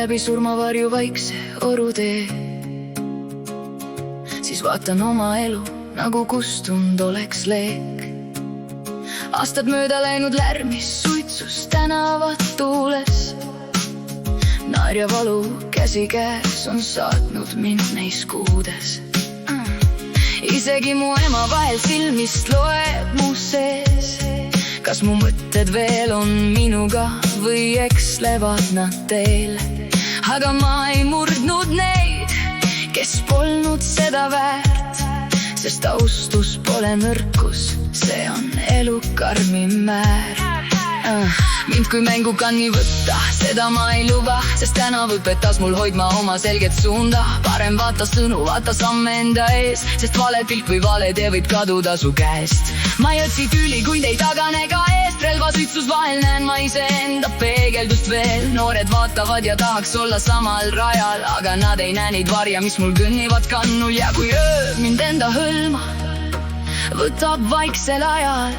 läbi surmavarju vaikse orutee. Siis vaatan oma elu, nagu kustunud oleks leek. Aastad mööda läinud lärmis, suitsus tänavad tuules. Naer ja valu käsikäes on saatnud mind neis kuudes. Isegi mu ema vahel silmist loeb mu sees. Kas mu mõtted veel on minuga või ekslevad nad teel? Aga ma ei murdnud neid, kes polnud seda väärt. Sest austus pole nõrkus, see on elu karmim määr. Mind kui mängukanni võtta, seda ma ei luba. Sest tänav õpetas mul hoidma oma selget suunda. Parem vaata sõnu, vaata samme enda ees. Sest vale pilk või vale tee võib kaduda su käest. Ma ei otsi tüüli, kuid ei tagane ka eest. Relvasütsus vahel näen ma iseenda peegeldust veel. Noored vaatavad ja tahaks olla samal rajal. Aga nad ei näe neid varja, mis mul kõnnivad kannul. Ja kui öö mind enda hõlma võtab vaiksel ajal,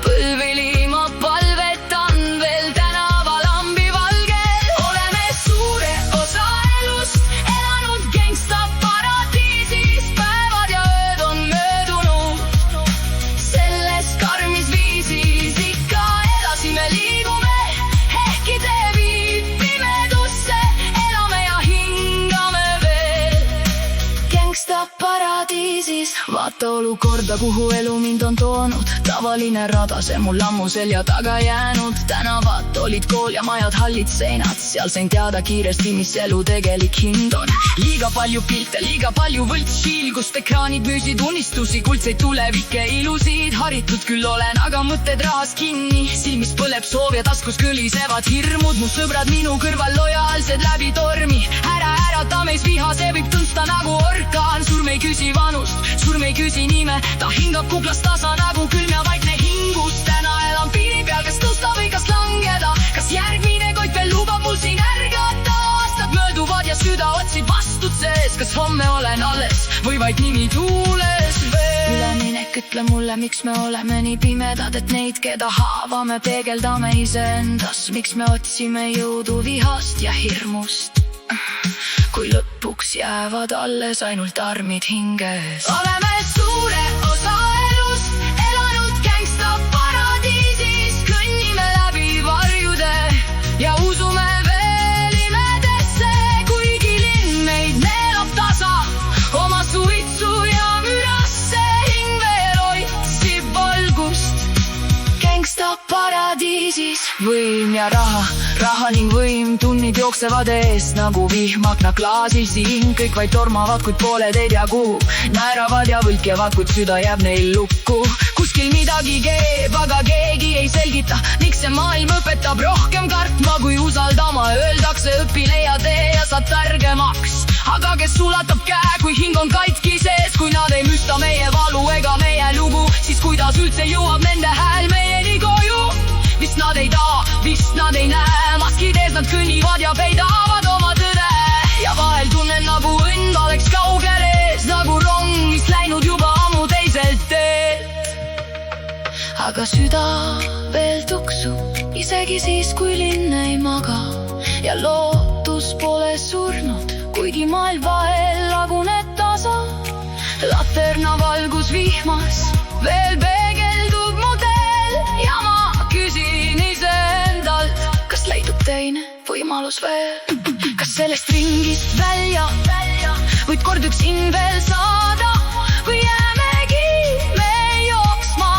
põlvili ma palvetan veel tänavalambi valgel. Oleme suure osa elust elanud gangsta paradiisis. Päevad ja ööd on möödunud selles karmis viisis. Ikka elasime, liigume, ehkki tee viib pimedusse. Elame ja hingame veel gangsta paradiisis. Vaata olukorda, kuhu elu mind on toonud. Tavaline rada, see mul ammu selja taga jäänud. Tänavad olid kool ja majad, hallid seinad. Seal sain teada kiiresti, mis elu tegelik hind on. Liiga palju pilte, liiga palju võltsšiil, kust ekraanid müüsid unistusi, kuldseid tulevikke, ilusid. Haritud küll olen, aga mõtted rahas kinni. Silmis põleb soov ja taskus kõlisevad hirmud. Mu sõbrad minu kõrval lojaalsed läbi tormi. Ära ärata meis viha, see võib tõnsta nagu orkaan. Surm ei küsi vanust, surm ei küsi nime. Ta hingab kuklast tasa nagu külm ja vaikne hingus. Täna elan piiri peal, kas tõsta või kas langeda. Kas järgmine koit veel lubab mul siin ärgata? Aastad mööduvad ja süda otsib vastut sees. Kas homme olen alles või vaid nimi tuules veel? Üleminek, ütle mulle, miks me oleme nii pimedad, et neid, keda haavame, peegeldame iseendas. Miks me otsime jõudu vihast ja hirmust, kui lõpuks jäävad alles ainult armid hinges? Oleme suure osa elust elanud gangsta paradiisis. Kõnnime läbi varjude ja usume veel imedesse. Kuigi linn meid neelab tasa oma suitsu ja mürasse. Hing veel otsib valgust gangsta paradiisis. Võim ja raha, raha ning võim, tunnid jooksevad ees nagu vihmakna klaasil. Siin kõik vaid tormavad, kuid pooled ei tea kuhu. Naeravad ja võlkevad, kuid süda jääb neil lukku. Kuskil midagi keeb, aga keegi ei selgita, miks see maailm õpetab rohkem kartma kui usaldama. Öeldakse õpi, leia tee ja saad targemaks. Aga kes ulatab käe, kui hing on katki sees? Kui nad ei müsta meie valu ega meie lugu, siis kuidas üldse jõuab nende hääl meieni koju? Vist nad ei taha, vist nad ei näe. Maskid ees nad kõnnivad ja peidavad oma tõde. Ja vahel tunnen nagu õnn oleks kaugel ees, nagu rong, mis läinud juba ammu teiselt teelt. Aga süda veel tuksub, isegi siis, kui linn ei maga. Ja lootus pole surnud, kuigi maailm vahel laguneb tasa. Laterna valgus vihmas veel peegeldub mu teel. Ja ma küsin iseendalt, kas leidub teine võimalus veel? Kas sellest ringist välja võib kord üks hing veel saada? Või jäämegi me jooksma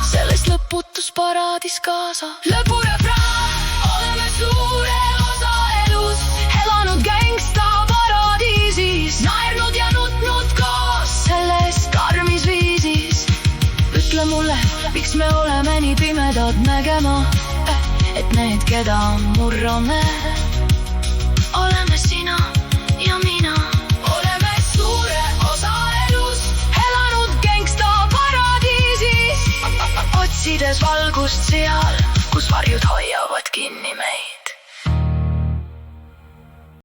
sellest lõputus paradiis kaasa? Lõpurefraan, oleme suure osa elust elanud gangsta paradiisis. Naernud ja nutnud koos selles karmis viisis. Ütle mulle, miks me oleme nii pimedad nägema, et need, keda murrame, oleme sina ja mina. Oleme suure osa elust elanud gangsta paradiisis, otsides valgust seal, kus varjud hoiavad.